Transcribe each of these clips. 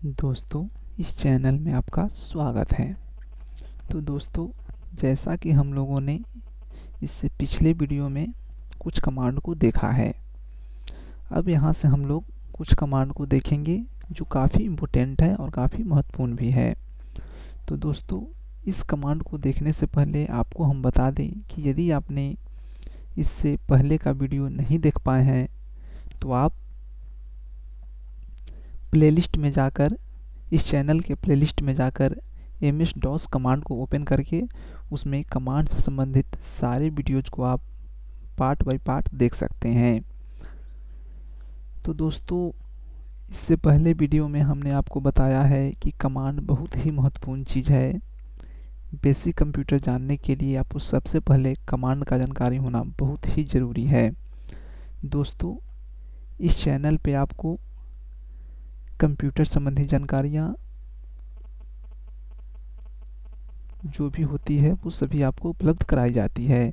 दोस्तों, इस चैनल में आपका स्वागत है। तो दोस्तों, जैसा कि हम लोगों ने इससे पिछले वीडियो में कुछ कमांड को देखा है, अब यहाँ से हम लोग कुछ कमांड को देखेंगे जो काफ़ी इम्पोर्टेंट है और काफ़ी महत्वपूर्ण भी है। तो दोस्तों, इस कमांड को देखने से पहले आपको हम बता दें कि यदि आपने इससे पहले का वीडियो नहीं देख पाए हैं तो आप प्लेलिस्ट में जाकर, इस चैनल के प्लेलिस्ट में जाकर ms-dos कमांड को ओपन करके उसमें कमांड से संबंधित सारे वीडियोज को आप पार्ट बाय पार्ट देख सकते हैं। तो दोस्तों, इससे पहले वीडियो में हमने आपको बताया है कि कमांड बहुत ही महत्वपूर्ण चीज़ है। बेसिक कंप्यूटर जानने के लिए आपको सबसे पहले कमांड का जानकारी होना बहुत ही ज़रूरी है। दोस्तों, इस चैनल पे आपको कंप्यूटर संबंधी जानकारियाँ जो भी होती है वो सभी आपको उपलब्ध कराई जाती है।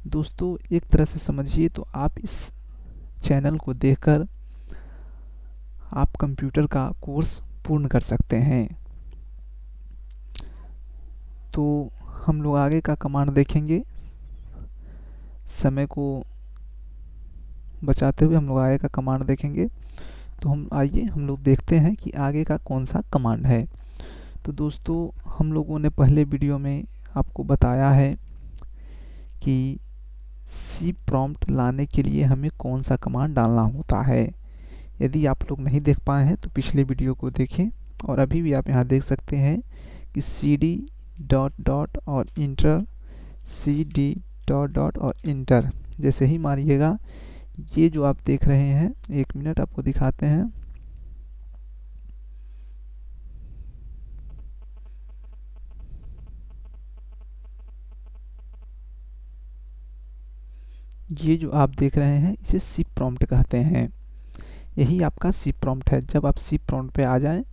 दोस्तों, एक तरह से समझिए तो आप इस चैनल को देखकर आप कंप्यूटर का कोर्स पूर्ण कर सकते हैं। तो हम लोग आगे का कमांड देखेंगे। समय को बचाते हुए हम लोग आगे का कमांड देखेंगे। तो हम लोग देखते हैं कि आगे का कौन सा कमांड है। तो दोस्तों, हम लोगों ने पहले वीडियो में आपको बताया है कि सी प्रॉम्प्ट लाने के लिए हमें कौन सा कमांड डालना होता है। यदि आप लोग नहीं देख पाए हैं तो पिछले वीडियो को देखें, और अभी भी आप यहाँ देख सकते हैं कि cd डॉट डॉट और इंटर, cd डॉट डॉट और इंटर जैसे ही मारिएगा, ये जो आप देख रहे हैं, एक मिनट आपको दिखाते हैं। ये जो आप देख रहे हैं इसे सी प्रॉम्प्ट कहते हैं। यही आपका सी प्रॉम्प्ट है। जब आप सी प्रॉम्प्ट पे आ जाएं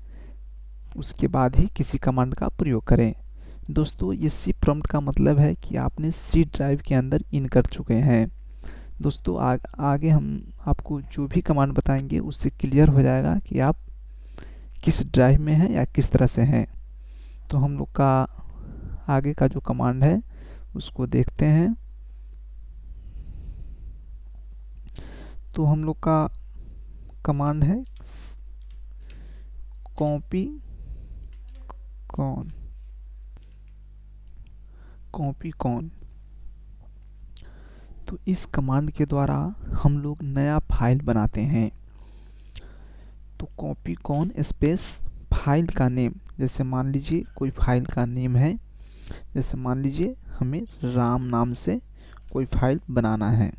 उसके बाद ही किसी कमांड का प्रयोग करें। दोस्तों, ये सी प्रॉम्प्ट का मतलब है कि आपने सी ड्राइव के अंदर इन कर चुके हैं। दोस्तों, आगे हम आपको जो भी कमांड बताएंगे उससे क्लियर हो जाएगा कि आप किस ड्राइव में हैं या किस तरह से हैं। तो हम लोग का आगे का जो कमांड है उसको देखते हैं। तो हम लोग का कमांड है कॉपी कॉन। तो इस कमांड के द्वारा हम लोग नया फाइल बनाते हैं। तो कॉपी कॉन स्पेस फाइल का नेम, जैसे मान लीजिए कोई फाइल का नेम है, जैसे मान लीजिए हमें राम नाम से कोई फाइल बनाना है।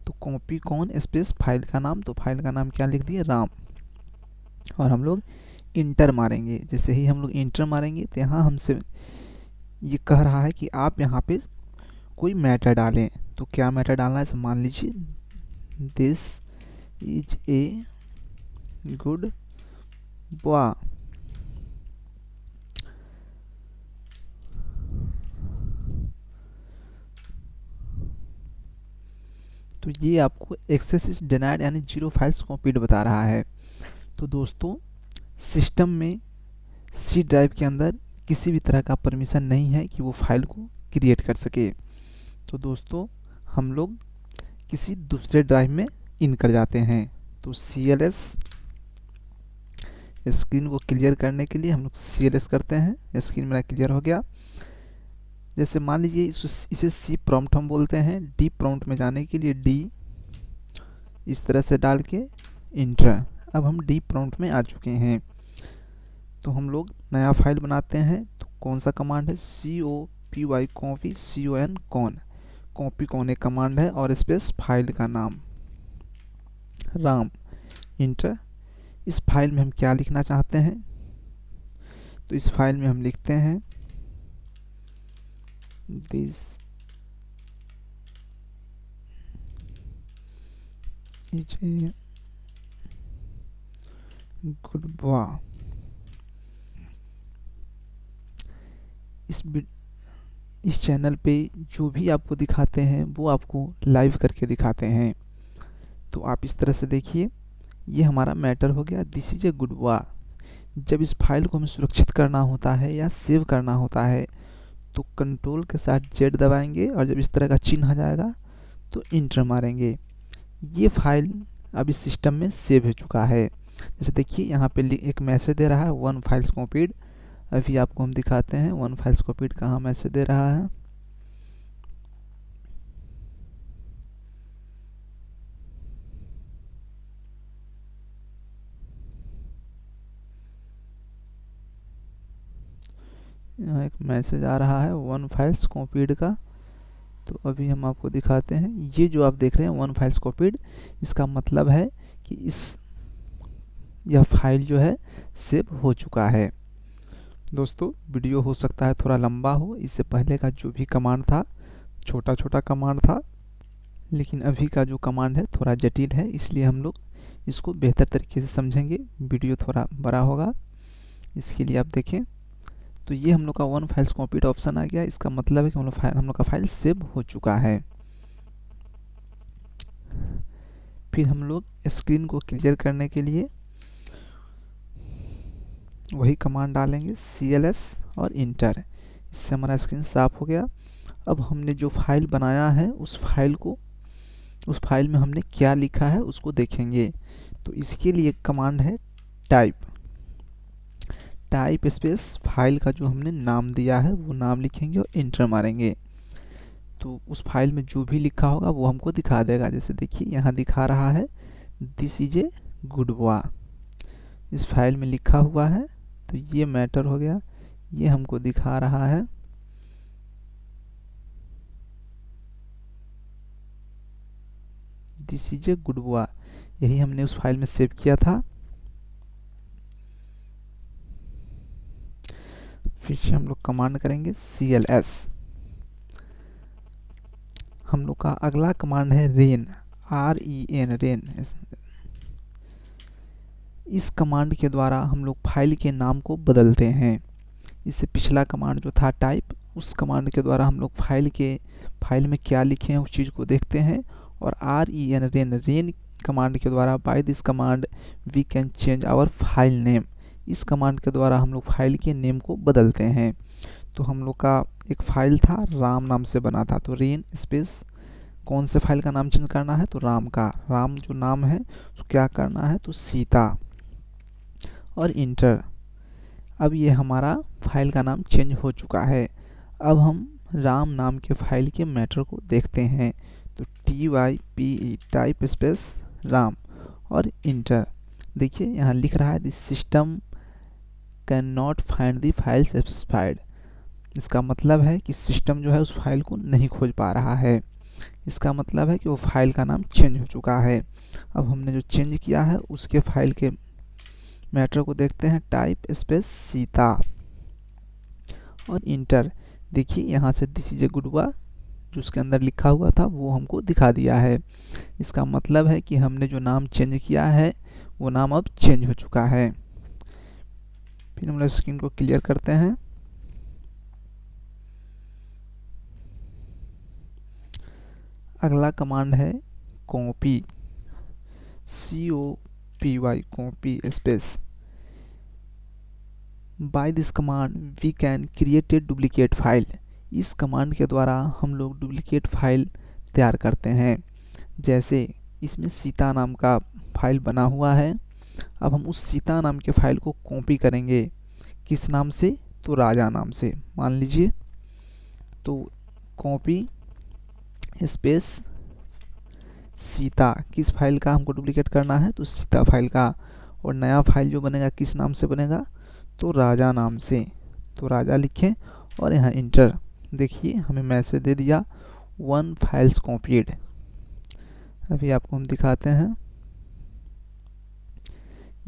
तो कॉपी कॉन स्पेस फाइल का नाम, तो फाइल का नाम क्या लिख दिए, राम, और हम लोग इंटर मारेंगे। जैसे ही हम लोग इंटर मारेंगे तो यहाँ हमसे ये कह रहा है कि आप यहाँ पे कोई मैटर डालें। तो क्या मैटर डालना है, मान लीजिए this is a good boy. तो ये आपको एक्सेस इज डिनाइड यानी 0 फाइल्स कॉपीड बता रहा है। तो दोस्तों, सिस्टम में सी ड्राइव के अंदर किसी भी तरह का परमिशन नहीं है कि वो फाइल को क्रिएट कर सके। तो दोस्तों, हम लोग किसी दूसरे ड्राइव में इन कर जाते हैं। तो cls, स्क्रीन को क्लियर करने के लिए हम लोग cls करते हैं। स्क्रीन मेरा क्लियर हो गया। जैसे मान लीजिए इसे सी प्रॉम्प्ट हम बोलते हैं। डी प्रॉम्प्ट में जाने के लिए डी इस तरह से डाल के इंटर। अब हम डी प्रॉम्प्ट में आ चुके हैं। तो हम लोग नया फाइल बनाते हैं। तो कौन सा कमांड है, copy copy con. Copy con एक कमांड है और स्पेस फाइल का नाम राम, इंटर। इस फाइल में हम क्या लिखना चाहते हैं, तो इस फाइल में हम लिखते हैं this is a good boy. इस चैनल पे जो भी आपको दिखाते हैं वो आपको लाइव करके दिखाते हैं। तो आप इस तरह से देखिए, ये हमारा मैटर हो गया, this is a good boy. जब इस फाइल को हमें सुरक्षित करना होता है या सेव करना होता है तो कंट्रोल के साथ जेड दबाएंगे और जब इस तरह का चिन्ह आ जाएगा तो इंटर मारेंगे। ये फाइल अब इस सिस्टम में सेव हो चुका है। जैसे देखिए यहाँ पे एक मैसेज दे रहा है 1 फाइल्स कॉपीड। अभी आपको हम दिखाते हैं 1 फाइल्स कॉपीड कहाँ मैसेज दे रहा है। यहाँ एक मैसेज आ रहा है 1 फाइल्स कॉपीड का। तो अभी हम आपको दिखाते हैं। ये जो आप देख रहे हैं 1 फाइल्स कॉपीड, इसका मतलब है कि यह फाइल जो है सेव हो चुका है। दोस्तों वीडियो हो सकता है थोड़ा लंबा हो, इससे पहले का जो भी कमांड था छोटा छोटा कमांड था, लेकिन अभी का जो कमांड है थोड़ा जटिल है, इसलिए हम लोग इसको बेहतर तरीके से समझेंगे। वीडियो थोड़ा बड़ा होगा, इसके लिए आप देखें। तो ये हम लोग का 1 फाइल्स कॉपीड ऑप्शन आ गया। इसका मतलब है कि हम लोग का फाइल सेव हो चुका है। फिर हम लोग स्क्रीन को क्लियर करने के लिए वही कमांड डालेंगे CLS और इंटर। इससे हमारा स्क्रीन साफ हो गया। अब हमने जो फाइल बनाया है उस फाइल में हमने क्या लिखा है उसको देखेंगे। तो इसके लिए एक कमांड है टाइप स्पेस फाइल का जो हमने नाम दिया है वो नाम लिखेंगे और इंटर मारेंगे। तो उस फाइल में जो भी लिखा होगा वो हमको दिखा देगा। जैसे देखिए यहाँ दिखा रहा है this is a good boy, इस फाइल में लिखा हुआ है। तो ये मैटर हो गया, ये हमको दिखा रहा है। This is a good boy, यही हमने उस फाइल में सेव किया था। फिर से हम लोग कमांड करेंगे CLS। हम लोग का अगला कमांड है रेन, REN रेन। इस कमांड के द्वारा हम लोग फाइल के नाम को बदलते हैं। इससे पिछला कमांड जो था टाइप, उस कमांड के द्वारा हम लोग फाइल में क्या लिखे हैं उस चीज़ को देखते हैं। और REN रेन कमांड के द्वारा by this command we can change our file name, इस कमांड के द्वारा हम लोग फाइल के नेम को बदलते हैं। तो हम लोग का एक फाइल था राम नाम से बना था, तो रेन स्पेस कौन से फाइल का नाम चेंज करना है, तो राम का, राम जो नाम है तो क्या करना है, तो सीता और इंटर। अब ये हमारा फाइल का नाम चेंज हो चुका है। अब हम राम नाम के फाइल के मैटर को देखते हैं। तो TYPE टाइप स्पेस राम और इंटर। देखिए यहाँ लिख रहा है this system can not find the file specified. इसका मतलब है कि सिस्टम जो है उस फाइल को नहीं खोज पा रहा है। इसका मतलब है कि वो फाइल का नाम चेंज हो चुका है। अब हमने जो चेंज किया है उसके फाइल के मैटर को देखते हैं। टाइप स्पेस सीता और इंटर। देखिए यहाँ से this is a good boy जो उसके अंदर लिखा हुआ था वो हमको दिखा दिया है। इसका मतलब है कि हमने जो नाम चेंज किया है वो नाम अब चेंज हो चुका है। फिर हम लोग स्क्रीन को क्लियर करते हैं। अगला कमांड है copy, COPY copy space. By this command we can create a duplicate file. इस कमांड के द्वारा हम लोग डुप्लीकेट फाइल तैयार करते हैं। जैसे इसमें सीता नाम का फाइल बना हुआ है। अब हम उस सीता नाम के फाइल को कॉपी करेंगे। किस नाम से, तो राजा नाम से मान लीजिए। तो कॉपी स्पेस सीता, किस फाइल का हमको डुप्लीकेट करना है, तो सीता फाइल का। और नया फाइल जो बनेगा किस नाम से बनेगा, तो राजा नाम से। तो राजा लिखें और यहाँ इंटर। देखिए हमें मैसेज दे दिया 1 फाइल्स कॉपीड। अभी आपको हम दिखाते हैं।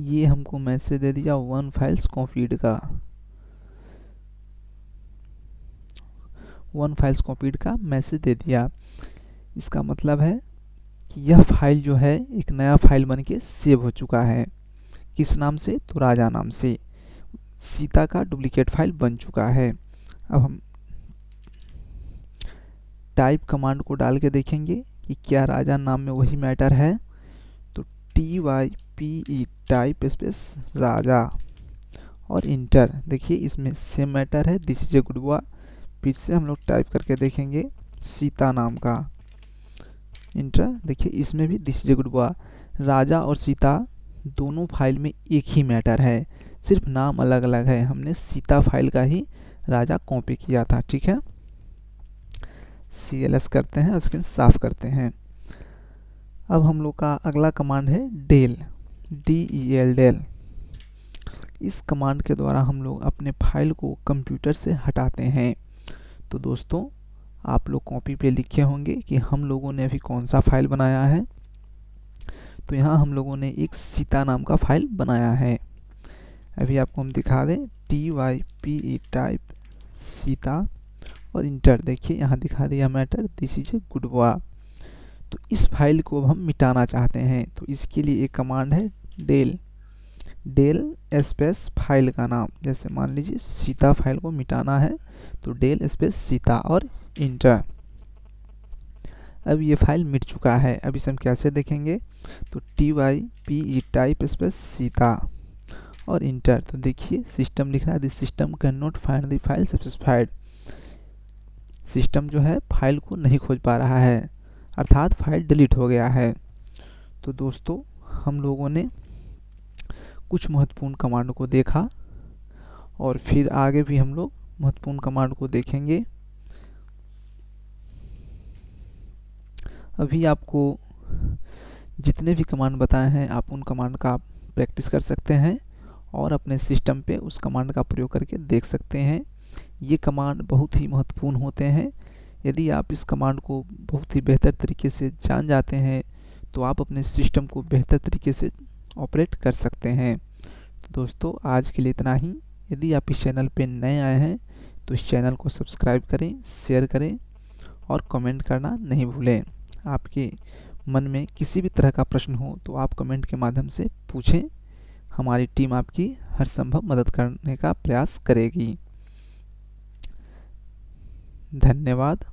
ये हमको मैसेज दे दिया 1 फाइल्स कॉपीड का, 1 फाइल्स कॉपीड का मैसेज दे दिया। इसका मतलब है कि यह फाइल जो है एक नया फाइल बन के सेव हो चुका है। किस नाम से, तो राजा नाम से। सीता का डुप्लीकेट फाइल बन चुका है। अब हम टाइप कमांड को डाल के देखेंगे कि क्या राजा नाम में वही मैटर है। तो TYPE टाइप स्पेस राजा और इंटर। देखिए इसमें सेम मैटर है, this is a good boy. फिर से हम लोग टाइप करके देखेंगे सीता नाम का, इंटर। देखिए इसमें भी this is a good boy. Raja और सीता दोनों फाइल में एक ही मैटर है, सिर्फ नाम अलग अलग है। हमने सीता फाइल का ही राजा कॉपी किया था, ठीक है। CLS करते हैं, स्क्रीन साफ करते हैं। अब हम लोग का अगला कमांड है डेल, DEL, डेल। इस कमांड के द्वारा हम लोग अपने फाइल को कंप्यूटर से हटाते हैं। तो दोस्तों आप लोग कॉपी पे लिखे होंगे कि हम लोगों ने अभी कौन सा फाइल बनाया है। तो यहाँ हम लोगों ने एक सीता नाम का फाइल बनाया है। अभी आपको हम दिखा दें, TYPE टाइप सीता और इंटर। देखिए यहाँ दिखा दिया matter, this is a good boy. तो इस फाइल को अब हम मिटाना चाहते हैं, तो इसके लिए एक कमांड है डेल, डेल स्पेस फाइल का नाम। जैसे मान लीजिए सीता फाइल को मिटाना है, तो डेल स्पेस सीता और इंटर। अब ये फाइल मिट चुका है। अब इसे हम कैसे देखेंगे, तो TYPE टाइप स्पेस सीता और इंटर। तो देखिए सिस्टम लिख रहा है, this system can not find the file specified. System जो है फाइल को नहीं खोज पा रहा है, अर्थात फाइल डिलीट हो गया है। तो दोस्तों हम लोगों ने कुछ महत्वपूर्ण कमांड को देखा और फिर आगे भी हम लोग महत्वपूर्ण कमांड को देखेंगे। अभी आपको जितने भी कमांड बताए हैं आप उन कमांड का प्रैक्टिस कर सकते हैं और अपने सिस्टम पे उस कमांड का प्रयोग करके देख सकते हैं। ये कमांड बहुत ही महत्वपूर्ण होते हैं। यदि आप इस कमांड को बहुत ही बेहतर तरीके से जान जाते हैं तो आप अपने सिस्टम को बेहतर तरीके से ऑपरेट कर सकते हैं। तो दोस्तों आज के लिए इतना ही। यदि आप इस चैनल पे नए आए हैं तो इस चैनल को सब्सक्राइब करें, शेयर करें और कमेंट करना नहीं भूलें। आपके मन में किसी भी तरह का प्रश्न हो तो आप कमेंट के माध्यम से पूछें, हमारी टीम आपकी हर संभव मदद करने का प्रयास करेगी। धन्यवाद।